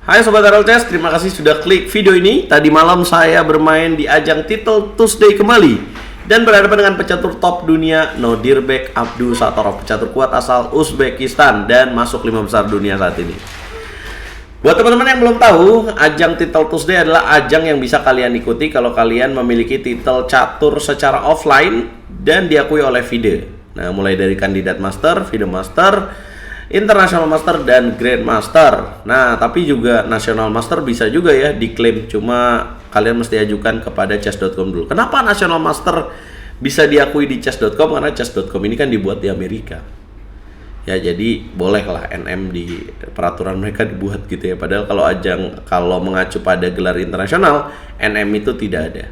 Hai Sobat RLCS, terima kasih sudah klik video ini. Tadi malam saya bermain di ajang Title Tuesday kembali dan berhadapan dengan pecatur top dunia Nodirbek Abdusattorov, pecatur kuat asal Uzbekistan dan masuk 5 besar dunia saat ini. Buat teman-teman yang belum tahu, ajang Title Tuesday adalah ajang yang bisa kalian ikuti kalau kalian memiliki titel catur secara offline dan diakui oleh FIDE. Nah, mulai dari kandidat master, FIDE master, International Master dan Grand Master. Nah, tapi juga National Master bisa juga ya diklaim. Cuma kalian mesti ajukan kepada chess.com dulu. Kenapa National Master bisa diakui di chess.com? Karena chess.com ini kan dibuat di Amerika. Ya, jadi bolehlah NM di peraturan mereka dibuat gitu ya. Padahal kalau mengacu pada gelar internasional, NM itu tidak ada.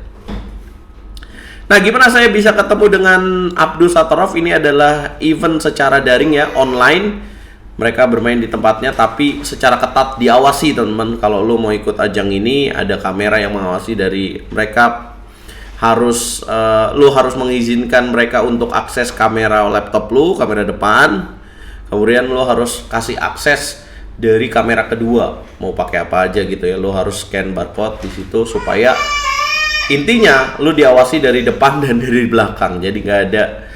Nah, gimana saya bisa ketemu dengan Abdusattorov? Ini adalah event secara daring ya, online. Mereka bermain di tempatnya tapi secara ketat diawasi, teman-teman. Kalau lu mau ikut ajang ini ada kamera yang mengawasi dari mereka. Lu harus mengizinkan mereka untuk akses kamera laptop lu, kamera depan. Kemudian lu harus kasih akses dari kamera kedua. Mau pakai apa aja gitu ya. Lu harus scan barcode di situ supaya intinya lu diawasi dari depan dan dari belakang. Jadi nggak ada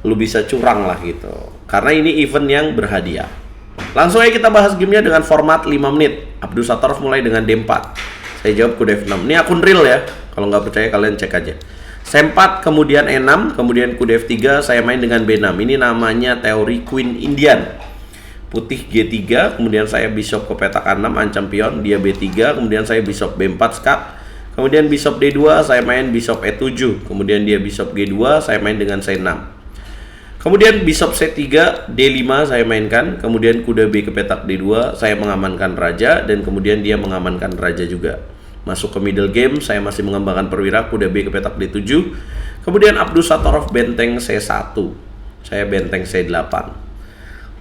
lu bisa curang lah gitu. Karena ini event yang berhadiah. Langsung aja kita bahas gamenya dengan format 5 menit. Abdusattorov mulai dengan D4. Saya jawab kuda F6. Ini akun real ya. Kalau nggak percaya kalian cek aja. C4 kemudian E6, kemudian kuda F3, saya main dengan B6. Ini namanya teori Queen Indian. Putih G3, kemudian saya bishop ke petak A6, ancam pion, dia B3, kemudian saya bishop B4 skak. Kemudian bishop D2, saya main bishop E7, kemudian dia bishop G2, saya main dengan C6. Kemudian bishop C3, D5 saya mainkan, kemudian kuda B ke petak D2, saya mengamankan raja, dan kemudian dia mengamankan raja juga. Masuk ke middle game, saya masih mengembangkan perwira, kuda B ke petak D7, kemudian Abdusattorov benteng C1, saya benteng C8.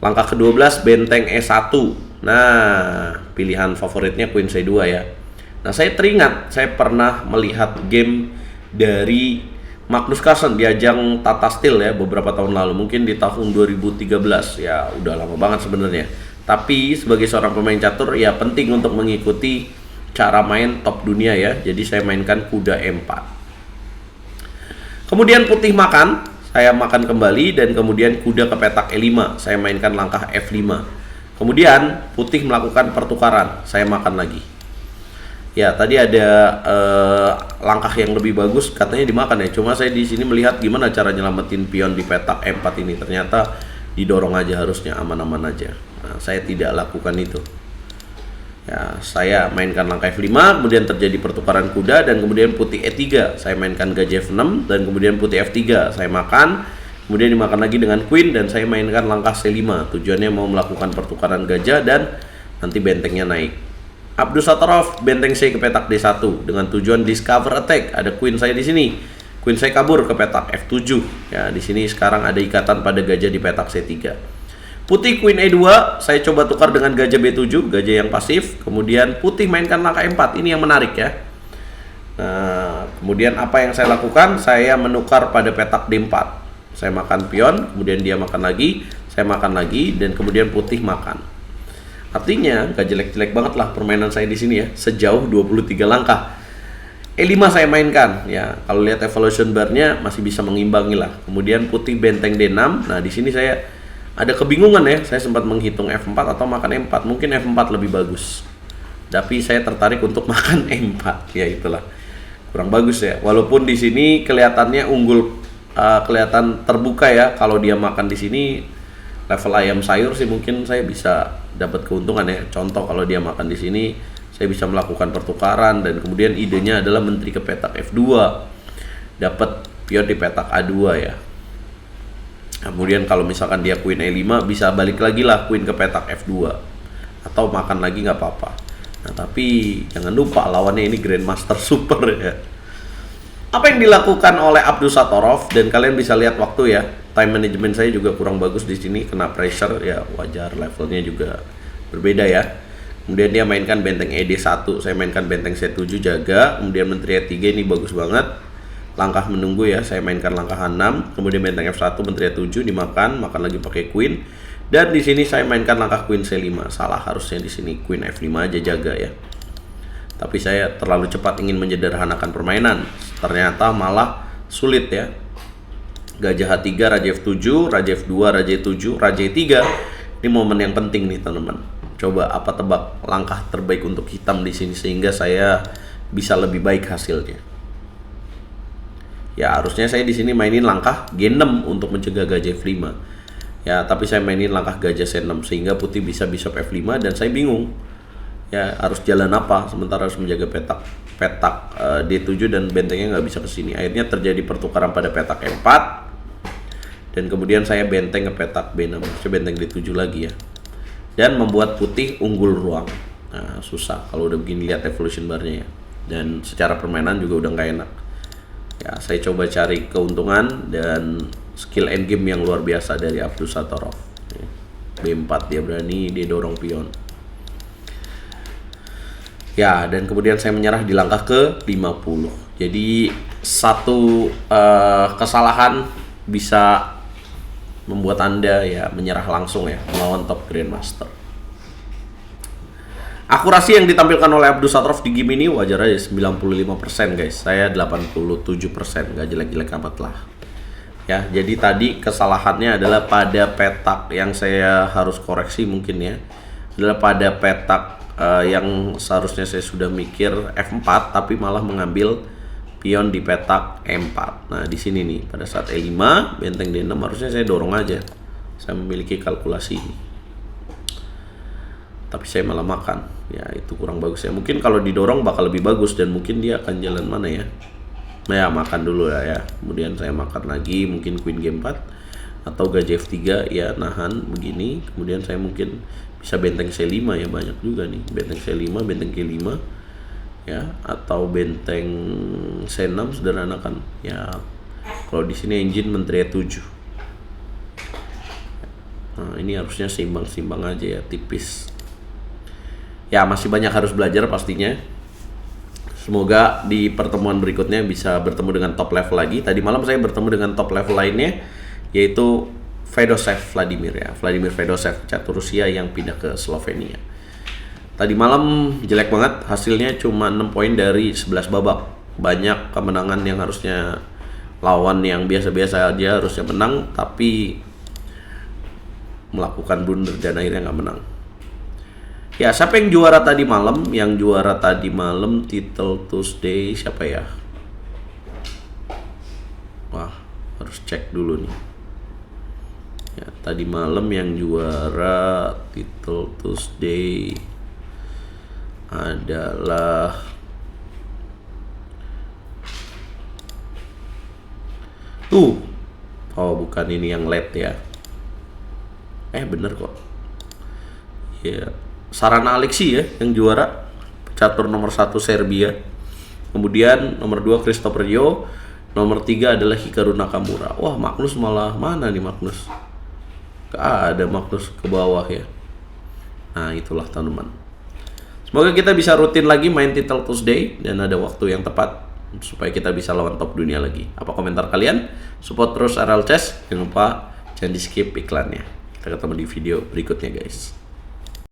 Langkah ke-12 benteng E1. Nah, pilihan favoritnya Queen C2 ya. Nah, saya teringat, saya pernah melihat game dari Magnus Carlsen di ajang Tata Steel ya beberapa tahun lalu, mungkin di tahun 2013 ya, udah lama banget sebenarnya. Tapi sebagai seorang pemain catur ya penting untuk mengikuti cara main top dunia ya. Jadi saya mainkan kuda E4. Kemudian putih makan, saya makan kembali dan kemudian kuda ke petak E5, saya mainkan langkah F5. Kemudian putih melakukan pertukaran, saya makan lagi. Ya, tadi ada langkah yang lebih bagus katanya dimakan ya. Cuma saya di sini melihat gimana cara nyelamatin pion di petak E4 ini. Ternyata didorong aja, harusnya aman-aman aja. Nah, saya tidak lakukan itu. Ya, saya mainkan langkah F5, kemudian terjadi pertukaran kuda dan kemudian putih E3. Saya mainkan gajah F6 dan kemudian putih F3. Saya makan, kemudian dimakan lagi dengan queen dan saya mainkan langkah C5. Tujuannya mau melakukan pertukaran gajah dan nanti bentengnya naik. Abdusattorov benteng C ke petak D1 dengan tujuan discover attack. Ada queen saya di sini. Queen saya kabur ke petak F7. Ya, di sini sekarang ada ikatan pada gajah di petak C3. Putih queen E2, saya coba tukar dengan gajah B7, gajah yang pasif. Kemudian putih mainkan langkah E4. Ini yang menarik ya. Nah, kemudian apa yang saya lakukan? Saya menukar pada petak D4. Saya makan pion, kemudian dia makan lagi, saya makan lagi dan kemudian putih makan. Artinya gak jelek-jelek banget lah permainan saya di sini ya, sejauh 23 langkah. E5 saya mainkan ya, kalau lihat evolution bar-nya masih bisa mengimbangi lah. Kemudian putih benteng D6. Nah, di sini saya ada kebingungan ya, saya sempat menghitung F4 atau makan E4. Mungkin F4 lebih bagus. Tapi saya tertarik untuk makan E4. Ya itulah. Kurang bagus ya. Walaupun di sini kelihatannya unggul, kelihatan terbuka ya. Kalau dia makan di sini level ayam sayur sih mungkin saya bisa dapat keuntungan ya. Contoh kalau dia makan di sini, saya bisa melakukan pertukaran dan kemudian idenya adalah menteri ke petak F2. Dapat pion di petak A2 ya. Kemudian kalau misalkan dia queen E5 bisa balik lagi lah queen ke petak F2. Atau makan lagi nggak apa-apa. Nah, tapi jangan lupa lawannya ini Grandmaster Super ya. Apa yang dilakukan oleh Abdusattorov dan kalian bisa lihat waktu ya. Time management saya juga kurang bagus di sini, kena pressure ya, wajar, levelnya juga berbeda ya. Kemudian dia mainkan benteng ED1, saya mainkan benteng C7 jaga, kemudian menteri E3 ini bagus banget. Langkah menunggu ya, saya mainkan langkah H6, kemudian benteng F1 menteri E7 dimakan, makan lagi pakai queen. Dan di sini saya mainkan langkah Queen C5. Salah, harusnya di sini Queen F5 aja jaga ya. Tapi saya terlalu cepat ingin menyederhanakan permainan. Ternyata malah sulit ya. Gajah H3, Raja F7, Raja F2, Raja E7, Raja E3. Ini momen yang penting nih teman-teman. Coba apa tebak langkah terbaik untuk hitam di sini sehingga saya bisa lebih baik hasilnya. Ya harusnya saya di sini mainin langkah G6 untuk mencegah Gajah F5. Ya tapi saya mainin langkah Gajah C6 sehingga putih bisa Bishop F5 dan saya bingung. Ya harus jalan apa sementara harus menjaga petak D7 dan bentengnya nggak bisa ke sini. Akhirnya terjadi pertukaran pada petak E4 dan kemudian saya benteng ke petak B6. Saya benteng D7 lagi ya. Dan membuat putih unggul ruang. Nah, susah kalau udah begini, lihat evolution barnya ya. Dan secara permainan juga udah nggak enak. Ya, saya coba cari keuntungan dan skill endgame yang luar biasa dari Abdus Satorov. B4 dia berani, dia dorong pion. Ya, dan kemudian saya menyerah di langkah ke-50. Jadi satu kesalahan bisa membuat Anda ya menyerah langsung ya melawan top grandmaster. Akurasi yang ditampilkan oleh Abdus Satorov di game ini wajar aja 95% guys. Saya 87%, nggak jelek-jelek amat lah. Ya, jadi tadi kesalahannya adalah pada petak yang saya harus koreksi mungkin ya. Adalah pada petak yang seharusnya saya sudah mikir F4 tapi malah mengambil pion di petak E4. Nah, di sini nih pada saat E5, benteng D6 harusnya saya dorong aja. Saya memiliki kalkulasi ini. Tapi saya malah makan. Ya, itu kurang bagus ya. Mungkin kalau didorong bakal lebih bagus dan mungkin dia akan jalan mana ya? Nah, ya makan dulu ya. Kemudian saya makan lagi mungkin Queen G4 atau Gajah F3 ya nahan begini. Kemudian saya mungkin bisa benteng C5 ya, banyak juga nih. Benteng C5, benteng G5 ya, atau benteng C6 sederhanakan. Ya, kalau di sini engine menteri E7. Nah, ini harusnya seimbang-seimbang aja ya, tipis. Ya, masih banyak harus belajar pastinya. Semoga di pertemuan berikutnya bisa bertemu dengan top level lagi. Tadi malam saya bertemu dengan top level lainnya, yaitu Fedosev Vladimir ya. Vladimir Fedosev, catur Rusia yang pindah ke Slovenia. Tadi malam jelek banget, hasilnya cuma 6 poin dari 11 babak. Banyak kemenangan yang harusnya lawan yang biasa-biasa aja harusnya menang, tapi melakukan blunder dan akhirnya nggak menang. Ya, siapa yang juara tadi malam? Yang juara tadi malam Title Tuesday siapa ya? Wah, harus cek dulu nih. Ya, tadi malam yang juara Title Tuesday adalah oh bukan ini yang late ya. Bener kok. Ya, Sarana Alexi ya yang juara, catur nomor 1 Serbia. Kemudian nomor 2 Christopher Yo, nomor 3 adalah Hikaru Nakamura. Wah, Magnus malah mana nih Magnus? Gak ada Magnus ke bawah ya. Nah, itulah teman-teman. Semoga kita bisa rutin lagi main Title Tuesday dan ada waktu yang tepat supaya kita bisa lawan top dunia lagi. Apa komentar kalian? Support terus RL Chess. Jangan lupa jangan di skip iklannya. Kita ketemu di video berikutnya guys.